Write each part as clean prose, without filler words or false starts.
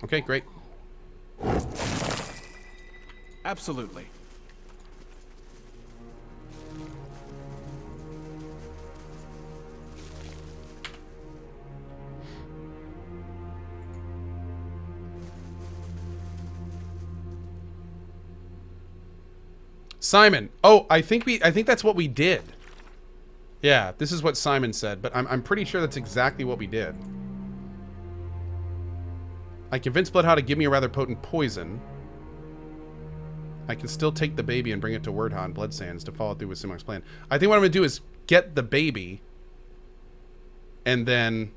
Okay, great. Absolutely. Simon. Oh, I think that's what we did. Yeah, this is what Simon said, but I'm pretty sure that's exactly what we did. I convinced Bloodhound to give me a rather potent poison. I can still take the baby and bring it to Wordha Blood Sands to follow through with Simok's plan. I think what I'm going to do is get the baby and then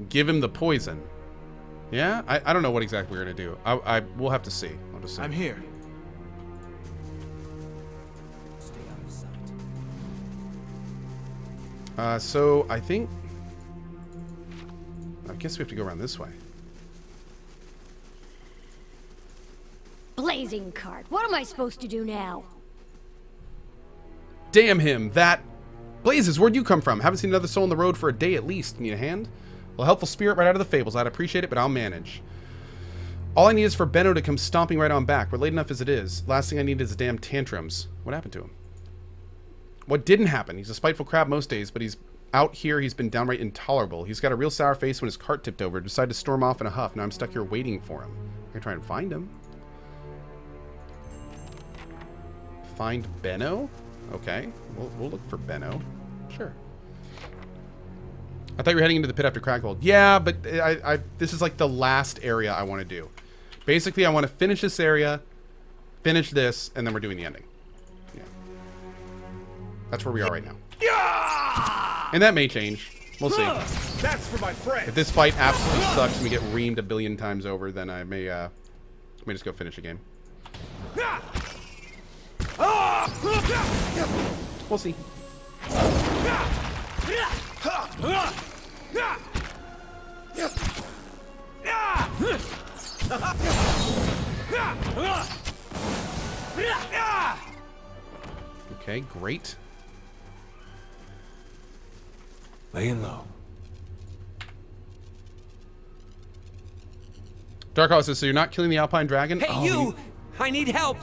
give him the poison. Yeah? I don't know what exactly we're going to do. We'll have to see. I'll just see. I'm here. So I guess we have to go around this way. Blazing cart. What am I supposed to do now? Damn him, that... Blazes, where'd you come from? Haven't seen another soul on the road for a day at least. Need a hand? Well, helpful spirit right out of the fables. I'd appreciate it, but I'll manage. All I need is for Benno to come stomping right on back. We're late enough as it is. Last thing I need is the damn tantrums. What happened to him? What didn't happen? He's a spiteful crab most days, but he's out here. He's been downright intolerable. He's got a real sour face when his cart tipped over. Decided to storm off in a huff. Now I'm stuck here waiting for him. I'm gonna try and find him. Find Benno? Okay. We'll look for Benno. Sure. I thought you were heading into the pit after Crackhold. Yeah, but this is like the last area I want to do. Basically, I want to finish this area, finish this, and then we're doing the ending. Yeah. That's where we are right now. And that may change. We'll see. That's for my friend. If this fight absolutely sucks and we get reamed a billion times over, then I may just go finish the game. We'll see. Okay, great. Laying low. Dark Hollow says, so you're not killing the Alpine Dragon? Hey, you! I need help!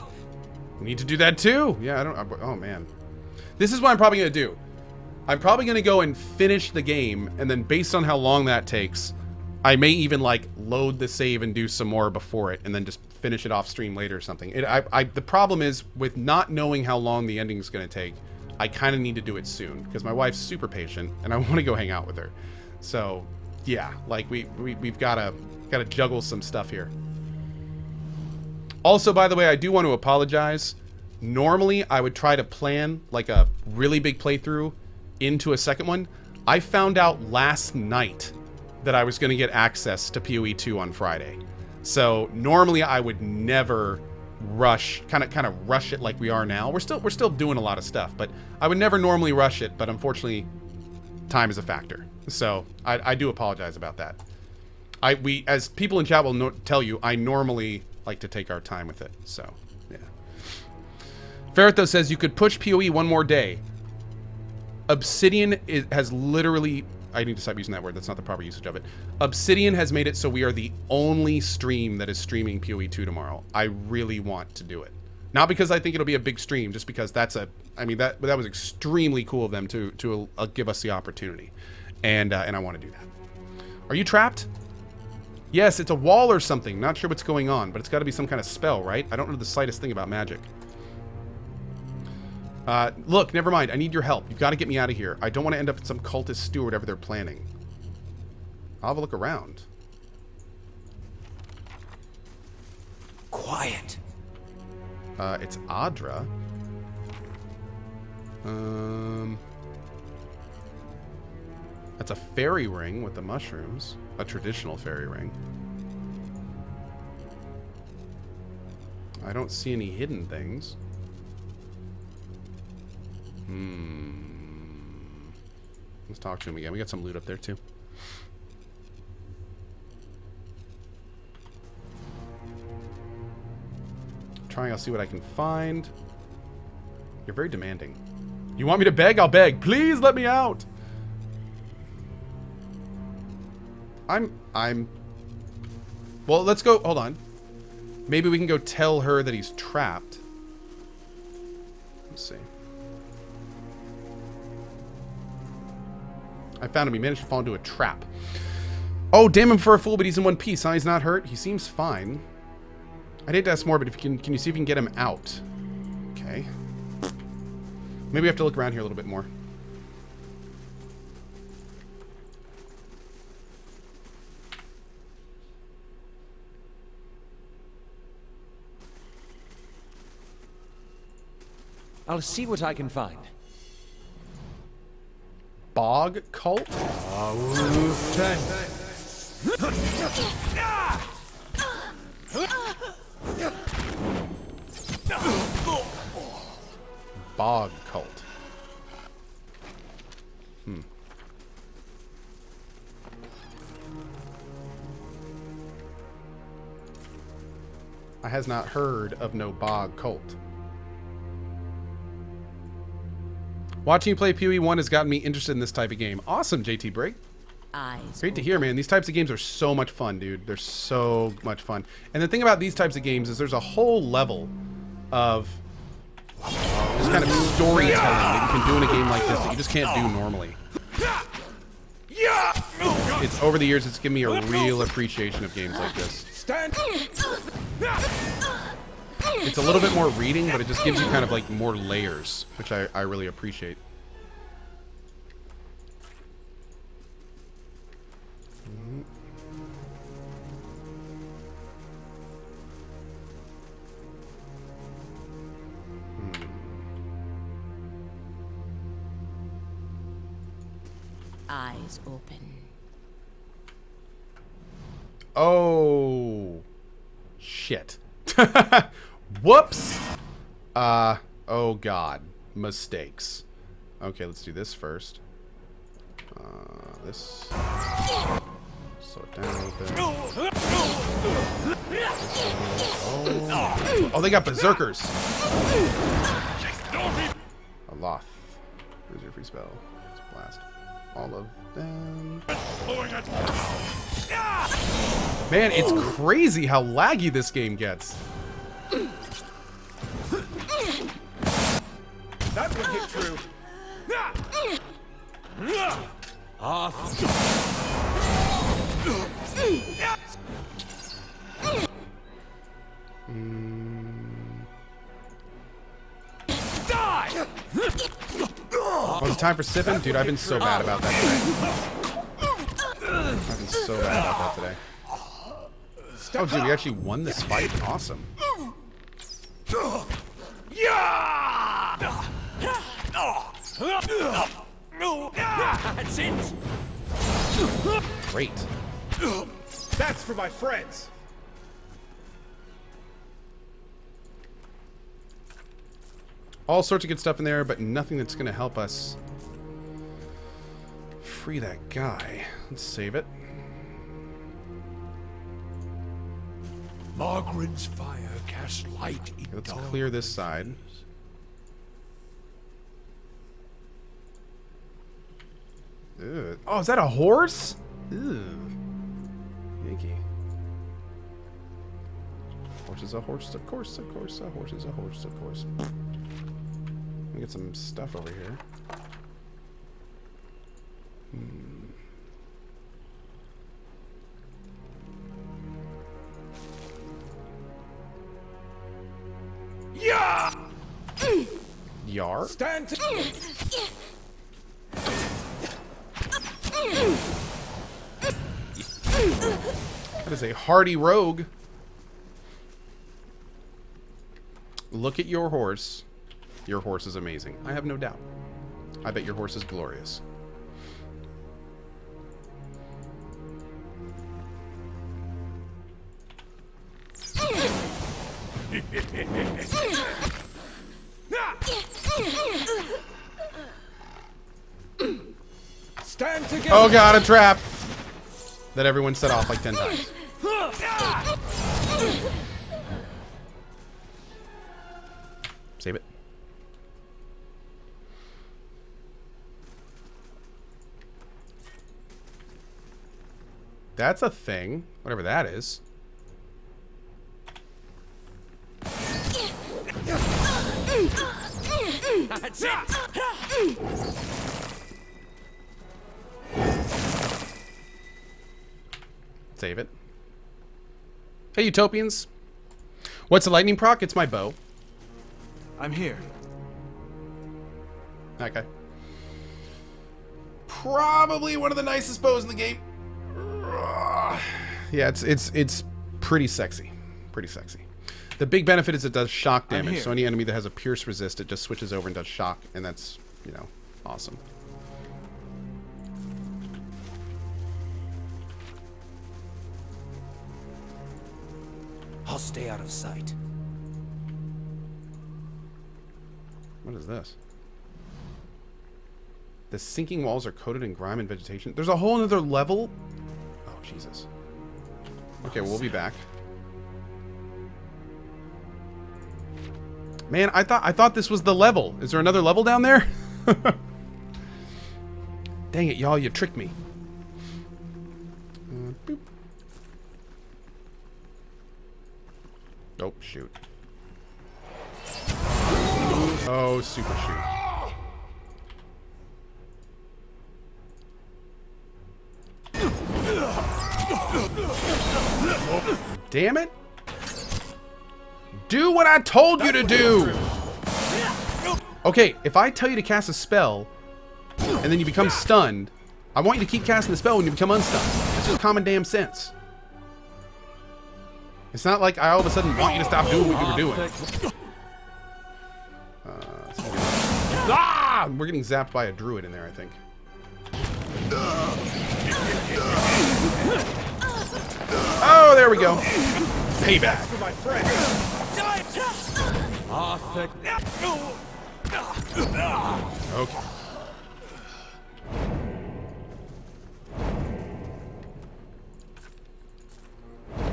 We need to do that too. Yeah, oh man. This is what I'm probably going to do. I'm probably going to go and finish the game, and then based on how long that takes, I may even like load the save and do some more before it, and then just finish it off stream later or something. The problem is, with not knowing how long the ending is going to take, I kind of need to do it soon, because my wife's super patient, and I want to go hang out with her. So, yeah, like we've got to juggle some stuff here. Also, by the way, I do want to apologize. Normally, I would try to plan like a really big playthrough into a second one. I found out last night that I was going to get access to PoE 2 on Friday. So normally I would never rush, kind of rush it like we are now. We're still doing a lot of stuff, but I would never normally rush it. But unfortunately, time is a factor. So I do apologize about that. We as people in chat will tell you, I normally like to take our time with it. So yeah. Ferret though says you could push PoE one more day. Obsidian has literally... I need to stop using that word. That's not the proper usage of it. Obsidian has made it so we are the only stream that is streaming PoE 2 tomorrow. I really want to do it. Not because I think it'll be a big stream, just because that's a... I mean, that was extremely cool of them to give us the opportunity. And I want to do that. Are you trapped? Yes, it's a wall or something. Not sure what's going on, but it's got to be some kind of spell, right? I don't know the slightest thing about magic. Look, never mind. I need your help. You've got to get me out of here. I don't want to end up in some cultist stew or whatever they're planning. I'll have a look around. Quiet. It's Adra. That's a fairy ring with the mushrooms. A traditional fairy ring. I don't see any hidden things. Let's talk to him again. We got some loot up there too. I'll see what I can find. You're very demanding. You want me to beg? I'll beg. Please let me out. Well, let's go. Hold on. Maybe we can go tell her that he's trapped. Let's see. I found him. He managed to fall into a trap. Oh, damn him for a fool, but he's in one piece, huh? He's not hurt. He seems fine. I'd hate to ask more, but if you can you see if you can get him out? Okay. Maybe we have to look around here a little bit more. I'll see what I can find. Bog cult? Bog cult. I has not heard of no bog cult. Watching you play PoE1 has gotten me interested in this type of game. Awesome, JT Break. Great to hear, man. These types of games are so much fun, dude. They're so much fun. And the thing about these types of games is there's a whole level of just kind of storytelling that you can do in a game like this that you just can't do normally. It's over the years, it's given me a real appreciation of games like this. It's a little bit more reading, but it just gives you kind of like more layers, which I really appreciate. Eyes open. Oh, shit. Whoops. Oh god. Mistakes. Okay, let's do this first. This. Slow it down a little bit. Oh, they got berserkers. A Loth. Here's your free spell. Let's blast all of them. Man, it's crazy how laggy this game gets. That would hit true. Die! Oh, it's time for sipping? Dude, I've been so bad about that today. I've been so bad about that today. Oh, dude, we actually won this fight? Awesome. That's it. Great. That's for my friends. All sorts of good stuff in there, but nothing that's going to help us free that guy. Let's save it. Margaret's fire casts light in Let's clear this side. Ugh. Oh, is that a horse? Ew. Yankee. Horse is a horse, of course, of course. A horse is a horse, of course. Let me get some stuff over here. Yar? Stand to That is a hardy rogue. Look at your horse. Your horse is amazing. I have no doubt. I bet your horse is glorious. stand together. Oh god, a trap! That everyone set off like 10 times. Save it. That's a thing. Whatever that is. That's it. Save it. Hey, Utopians. What's a lightning proc? It's my bow. I'm here. Okay. Probably one of the nicest bows in the game. Yeah, it's pretty sexy. Pretty sexy. The big benefit is it does shock damage. So any enemy that has a pierce resist, it just switches over and does shock, and that's, you know, awesome. I'll stay out of sight. What is this? The sinking walls are coated in grime and vegetation. There's a whole other level. Oh, Jesus. Okay, well, we'll be back. Man, I thought this was the level. Is there another level down there? Dang it, y'all, you tricked me. Boop. Oh, shoot. Oh, super shoot. Damn it. Do what I told you to do. Okay, if I tell you to cast a spell and then you become stunned, I want you to keep casting the spell when you become unstunned. It's just common damn sense. It's not like I all of a sudden want you to stop doing what you were doing. We're getting zapped by a druid in there, I think. Oh, there we go. Payback. For my friend. Okay.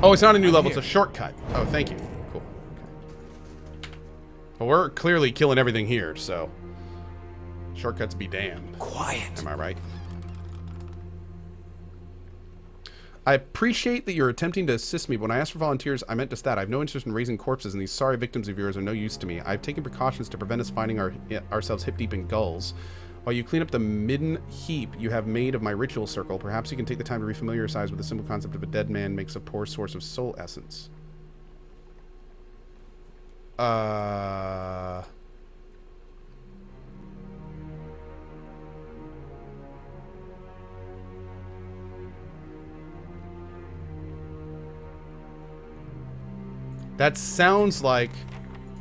Oh, it's not a new level, it's a shortcut. Oh, thank you. Cool. Okay. Well, we're clearly killing everything here, so shortcuts be damned. Quiet. Am I right? I appreciate that you're attempting to assist me, but when I asked for volunteers, I meant just that. I have no interest in raising corpses, and these sorry victims of yours are no use to me. I've taken precautions to prevent us finding ourselves hip-deep in gulls. While you clean up the midden heap you have made of my ritual circle, perhaps you can take the time to refamiliarize with the simple concept of a dead man makes a poor source of soul essence. That sounds like,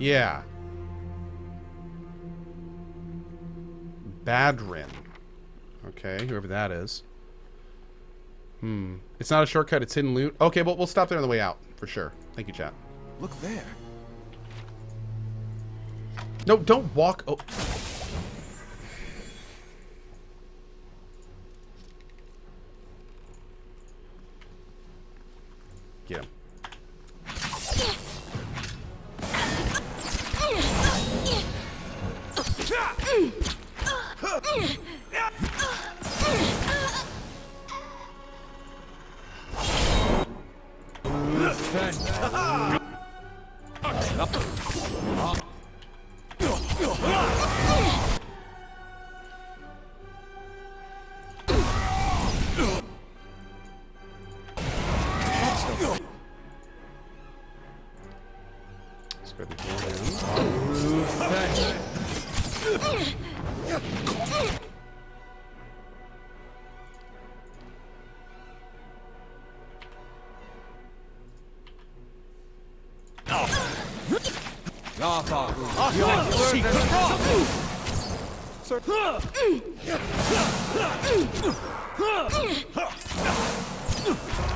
yeah. Badrin. Okay, whoever that is. It's not a shortcut, it's hidden loot. Okay, well, we'll stop there on the way out, for sure. Thank you, chat. Look there. No, don't walk. Oh. Get him.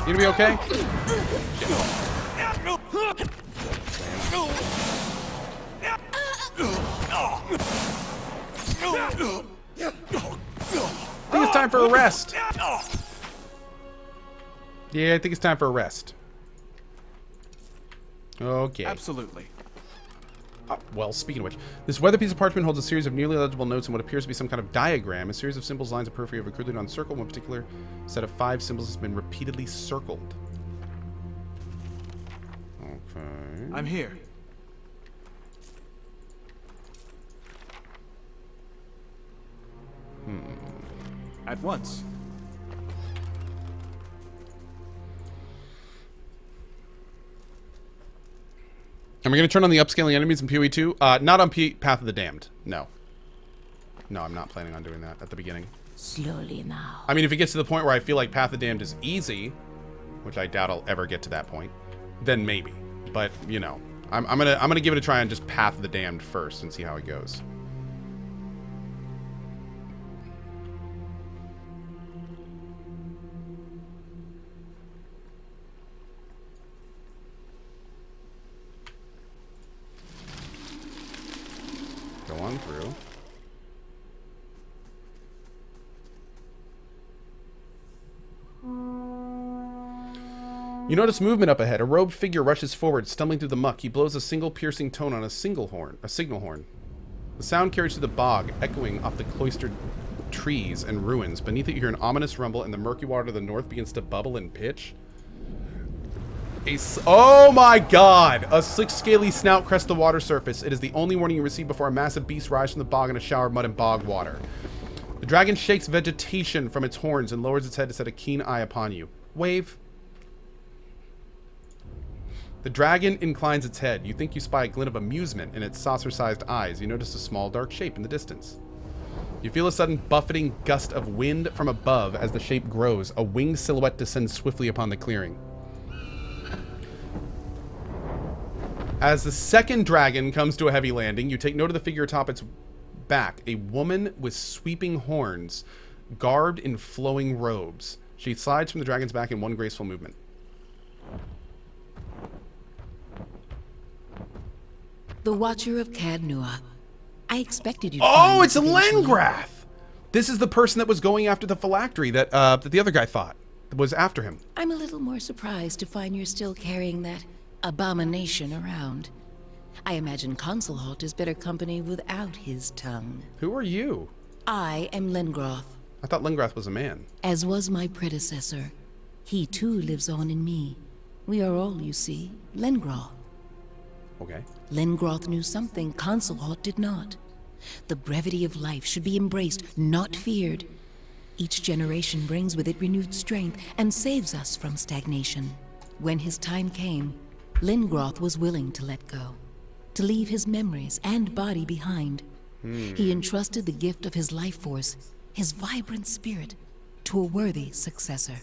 You gonna be okay? I think it's time for a rest. Yeah, I think it's time for a rest. Okay. Absolutely. Well, speaking of which, this weather piece of parchment holds a series of nearly legible notes in what appears to be some kind of diagram. A series of symbols, lines, and periphery have occurred on a circle. One particular set of 5 symbols has been repeatedly circled. Okay. I'm here. At once. Am I going to turn on the upscaling enemies in PoE 2? Not on Path of the Damned. No. No, I'm not planning on doing that at the beginning. Slowly now. I mean, if it gets to the point where I feel like Path of the Damned is easy, which I doubt I'll ever get to that point, then maybe. But, you know, I'm gonna give it a try on just Path of the Damned first and see how it goes. Go on through. You notice movement up ahead. A robed figure rushes forward, stumbling through the muck. He blows a single piercing tone on a signal horn. The sound carries through the bog, echoing off the cloistered trees and ruins. Beneath it, you hear an ominous rumble, and the murky water of the north begins to bubble and pitch. Oh my god! A slick, scaly snout crests the water surface. It is the only warning you receive before a massive beast rises from the bog in a shower of mud and bog water. The dragon shakes vegetation from its horns and lowers its head to set a keen eye upon you. Wave. The dragon inclines its head. You think you spy a glint of amusement in its saucer-sized eyes. You notice a small, dark shape in the distance. You feel a sudden buffeting gust of wind from above as the shape grows. A winged silhouette descends swiftly upon the clearing. As the second dragon comes to a heavy landing, you take note of the figure atop its back. A woman with sweeping horns, garbed in flowing robes. She slides from the dragon's back in one graceful movement. The Watcher of Cadnua. I expected you to Oh, find it's this eventually. Lengrath! This is the person that was going after the phylactery that the other guy thought was after him. I'm a little more surprised to find you're still carrying that abomination around. I imagine CohhCarnage is better company without his tongue. Who are you? I am Lengroth, I thought Lengrath was a man. as was my predecessor. He too lives on in me. We are all, you see, Lengroth. Okay. Lengroth knew something CohhCarnage did not. The brevity of life should be embraced, not feared. Each generation brings with it renewed strength and saves us from stagnation. When his time came, Lengroth was willing to let go, to leave his memories and body behind. He entrusted the gift of his life force, his vibrant spirit, to a worthy successor.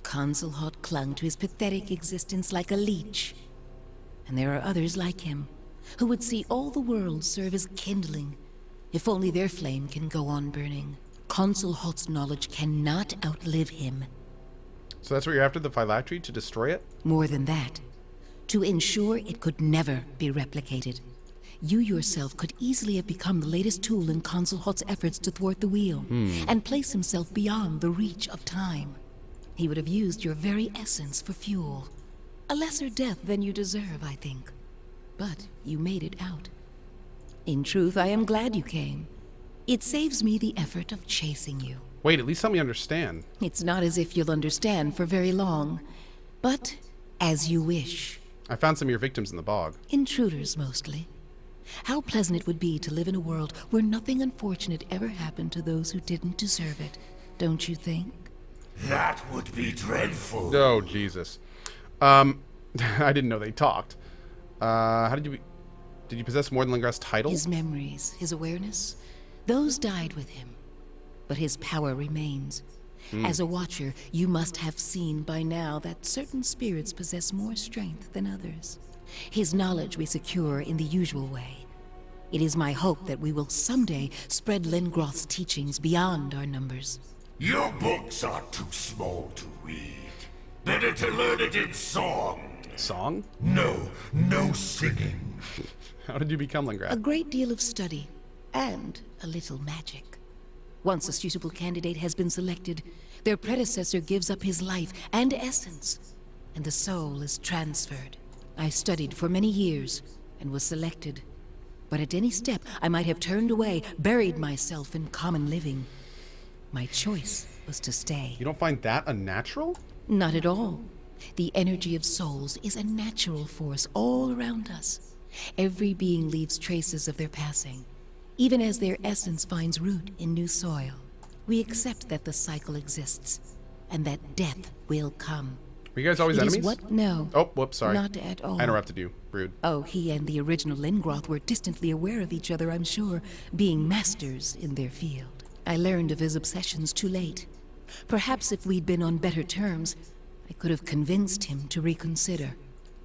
CohhCarnage clung to his pathetic existence like a leech. And there are others like him, who would see all the world serve as kindling, if only their flame can go on burning. CohhCarnage's knowledge cannot outlive him. So that's what you're after, the phylactery, to destroy it? More than that, to ensure it could never be replicated. You yourself could easily have become the latest tool in CohhCarnage's efforts to thwart the wheel, and place himself beyond the reach of time. He would have used your very essence for fuel. A lesser death than you deserve, I think. But you made it out. In truth, I am glad you came. It saves me the effort of chasing you. Wait, at least help me understand. It's not as if you'll understand for very long, but as you wish. I found some of your victims in the bog. Intruders, mostly. How pleasant it would be to live in a world where nothing unfortunate ever happened to those who didn't deserve it, don't you think? That would be dreadful. Oh, Jesus. I didn't know they talked. Did you possess more than Lengrath's title? His memories, his awareness, those died with him. But his power remains. As a watcher, you must have seen by now that certain spirits possess more strength than others. His knowledge we secure in the usual way. It is my hope that we will someday spread Lengroth's teachings beyond our numbers. Your books are too small to read. Better to learn it in song. Song? No singing. How did you become A Lengrath? great deal of study, and a little magic. Once a suitable candidate has been selected, their predecessor gives up his life and essence, and the soul is transferred. I studied for many years, and was selected. But at any step, I might have turned away, buried myself in common living. My choice was to stay. You don't find that unnatural? Not at all. The energy of souls is a natural force all around us. Every being leaves traces of their passing, even as their essence finds root in new soil. We accept that the cycle exists, and that death will come. Were you guys always It is enemies? what? No. Oh, whoops, sorry. Not at all. I interrupted you. Rude. Oh, he and the original Lingroth were distantly aware of each other, I'm sure, being masters in their field. I learned of his obsessions too late. Perhaps if we'd been on better terms, I could have convinced him to reconsider.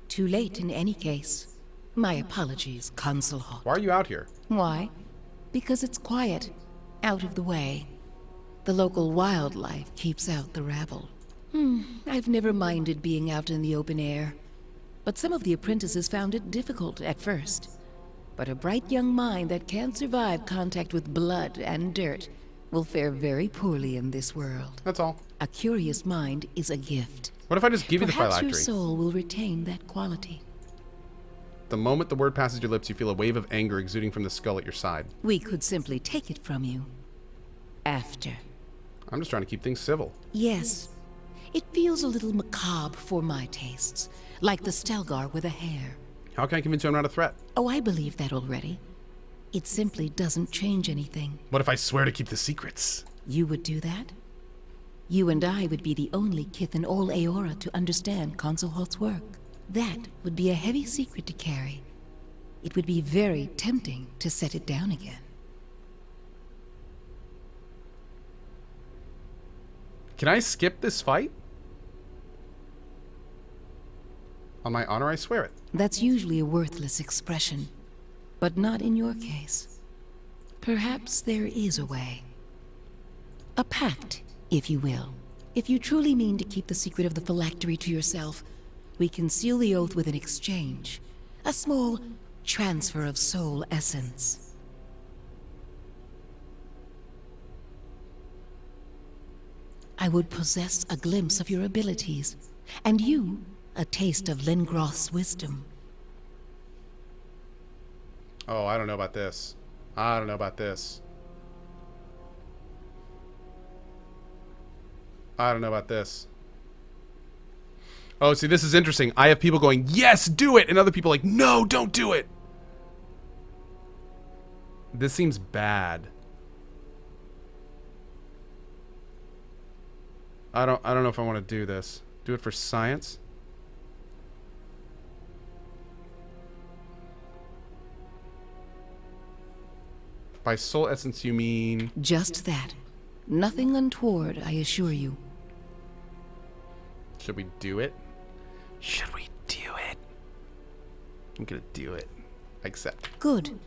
Too late in any case. My apologies, Consul Hot. Why are you out here? Why? Because it's quiet, out of the way. The local wildlife keeps out the rabble. I've never minded being out in the open air. But some of the apprentices found it difficult at first. But a bright young mind that can't survive contact with blood and dirt will fare very poorly in this world. That's all. A curious mind is a gift. What if I just give you the Perhaps phylactery? your soul will retain that quality. The moment the word passes your lips, you feel a wave of anger exuding from the skull at your side. We could simply take it from you. After. I'm just trying to keep things civil. Yes. It feels a little macabre for my tastes, like the Stelgar with a hair. How can I convince you I'm not a threat? Oh, I believe that already. It simply doesn't change anything. What if I swear to keep the secrets? You would do that? You and I would be the only kith in all Aora to understand Consul Hot's work. That would be a heavy secret to carry. It would be very tempting to set it down again. Can I skip this fight? On my honor, I swear it. That's usually a worthless expression, but not in your case. Perhaps there is a way. A pact, if you will. If you truly mean to keep the secret of the phylactery to yourself, we can seal the oath with an exchange. A small transfer of soul essence. I would possess a glimpse of your abilities, and you, a taste of Lingroth's wisdom. Oh, I don't know about this. I don't know about this. I don't know about this. Oh, see, this is interesting. I have people going, yes, do it! And other people like, no, don't do it! This seems bad. I don't know if I want to do this. Do it for science? By soul essence, you mean... Just that. Nothing untoward, I assure you. Should we do it? Should we do it? I'm gonna do it. I accept. Good.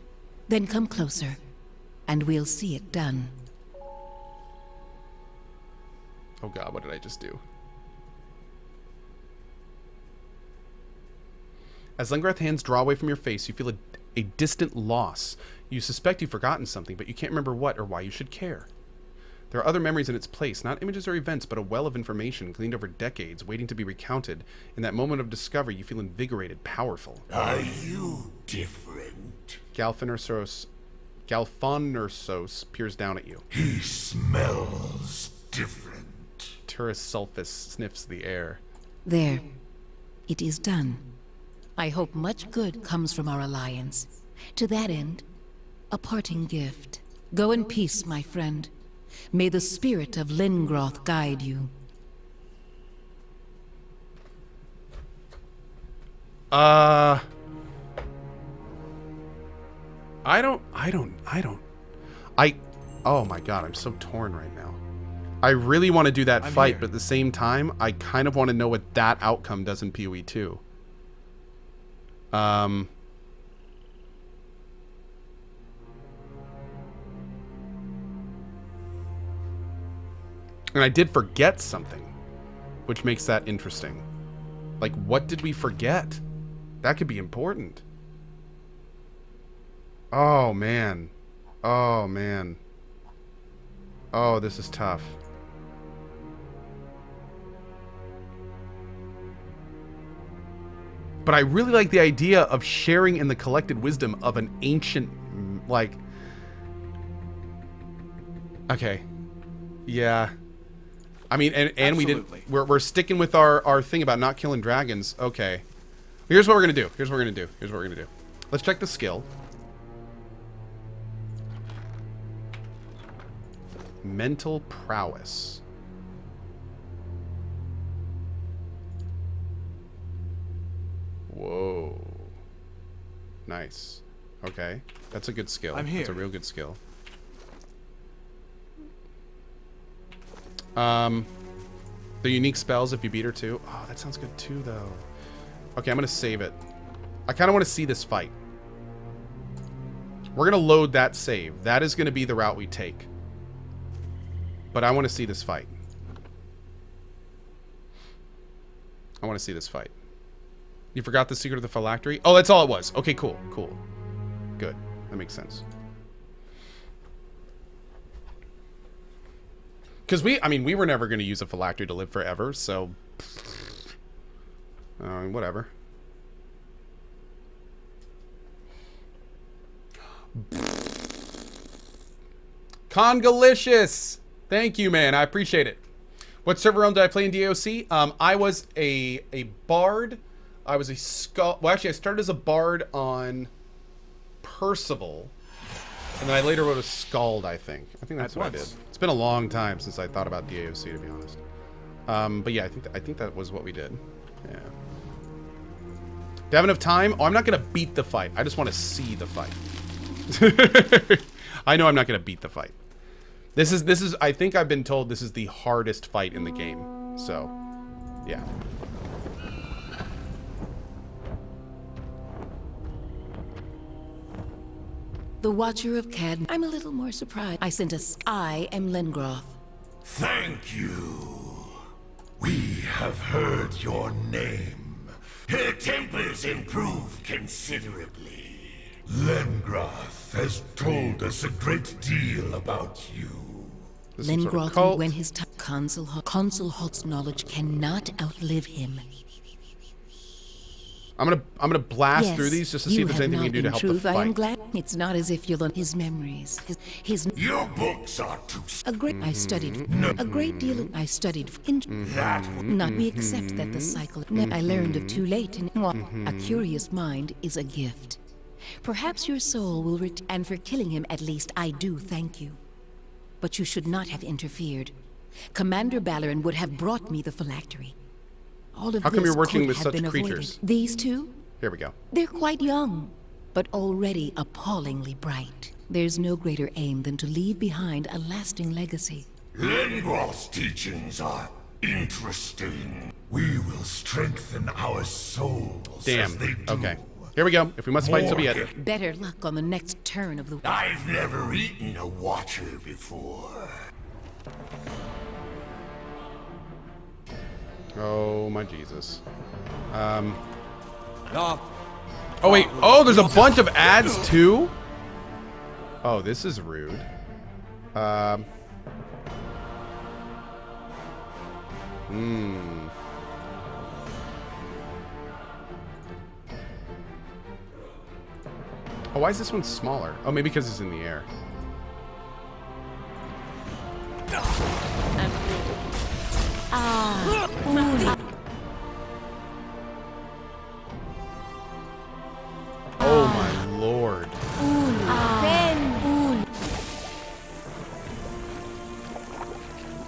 Then come closer, and we'll see it done. Oh god, what did I just do? As Lingroth hands draw away from your face, you feel a distant loss. You suspect you've forgotten something, but you can't remember what or why you should care. There are other memories in its place, not images or events, but a well of information gleaned over decades, waiting to be recounted. In that moment of discovery, you feel invigorated, powerful. Are you different? Galfanersos peers down at you. He smells different. Turasulfus sniffs the air. There. It is done. I hope much good comes from our alliance. To that end, a parting gift. Go in peace, my friend. May the spirit of Lingroth guide you. Oh my god, I'm so torn right now. I really want to do that fight, here. but at the same time, I kind of want to know what that outcome does in PoE 2. And I did forget something, which makes that interesting. Like, what did we forget? That could be important. Oh, man. Oh, man. Oh, this is tough. But I really like the idea of sharing in the collected wisdom of an ancient, like... Okay. Yeah. I mean, and we Absolutely. didn't... We're sticking with our thing about not killing dragons. Okay. Here's what we're going to do. Here's what we're going to do. Here's what we're going to do. Let's check the skill. Mental prowess. Whoa. Nice. Okay. That's a good skill. I'm here. That's a real good skill. The unique spells if you beat her too. Oh, that sounds good too, though. Okay, I'm gonna save it. I kind of want to see this fight. We're gonna load that save. That is gonna be the route we take. But I want to see this fight. I want to see this fight. You forgot the secret of the phylactery? Oh, that's all it was. Okay, cool, cool. Good. That makes sense. Because we were never going to use a phylactery to live forever, so... whatever. Congalicious! Thank you, man. I appreciate it. What server realm did I play in DOC? I was a bard. I was a skull. Well, actually, I started as a bard on Percival, and then I later wrote a Scald. I think that's what I did. It's been a long time since I thought about DOC, to be honest. But yeah, I think that was what we did. Yeah. Do I have enough time? Oh, I'm not gonna beat the fight. I just want to see the fight. I know I'm not gonna beat the fight. This is. I think I've been told this is the hardest fight in the game. So, yeah. The Watcher of Cad. I'm a little more surprised. I am Lengroth. Thank you. We have heard your name. Her temper's improved considerably. Lengroth has told us a great deal about you. Lengroth will when his time. Consul Holt's knowledge cannot outlive him. I'm gonna blast through these just to see if there's anything we can do to help the fight. I am glad it's not as if you learn his memories. His Your books are too. I studied a great deal. I studied. Not we accept that the cycle. I learned of too late. A curious mind is a gift. Perhaps your soul will return. And for killing him, at least I do thank you. But you should not have interfered. Commander Ballerin would have brought me the phylactery. All of How come this you're working could with have such been creatures? avoided. These two? Here we go. They're quite young, but already appallingly bright. There's no greater aim than to leave behind a lasting legacy. Lengroth's teachings are interesting. We will strengthen our souls as they do. Okay. Here we go. If we must fight, so be it. Better luck on the next turn of the... I've never eaten a Watcher before. Oh my Jesus. No. Oh wait. Oh, there's a bunch of ads too? Oh, this is rude. Oh, why is this one smaller? Oh, maybe because it's in the air. Oh my lord.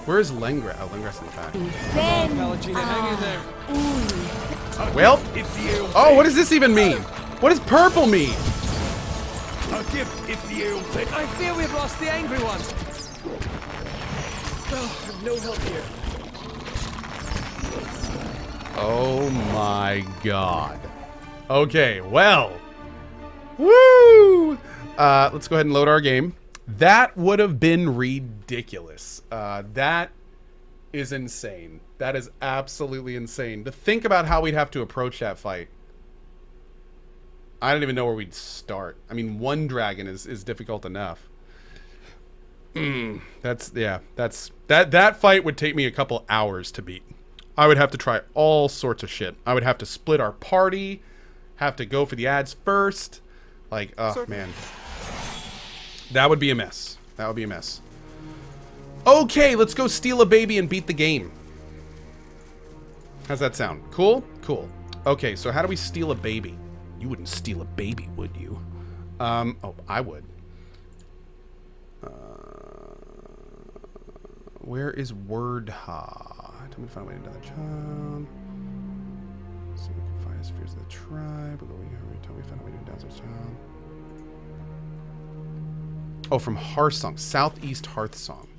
Where is Lengra? Oh, Lengra's in the back. Hang in there. Well, oh, what does this even mean? What does purple mean? I fear we've lost the angry ones. Oh, no help here. Oh my god. Okay, well. Woo! Let's go ahead and load our game. That would have been ridiculous. That is insane. That is absolutely insane. To think about how we'd have to approach that fight. I don't even know where we'd start. I mean, one dragon is difficult enough. That fight would take me a couple hours to beat. I would have to try all sorts of shit. I would have to split our party, have to go for the ads first. Like, oh man. That would be a mess. That would be a mess. Okay, let's go steal a baby and beat the game. How's that sound? Cool? Cool. Okay, so how do we steal a baby? You wouldn't steal a baby, would you? Oh, I would. Where is Wordha? Tell me to find a way to another child. So we can find his fears of the tribe. Tell me to find a way to down this child. Oh, from Hearthsong. Southeast Hearthsong.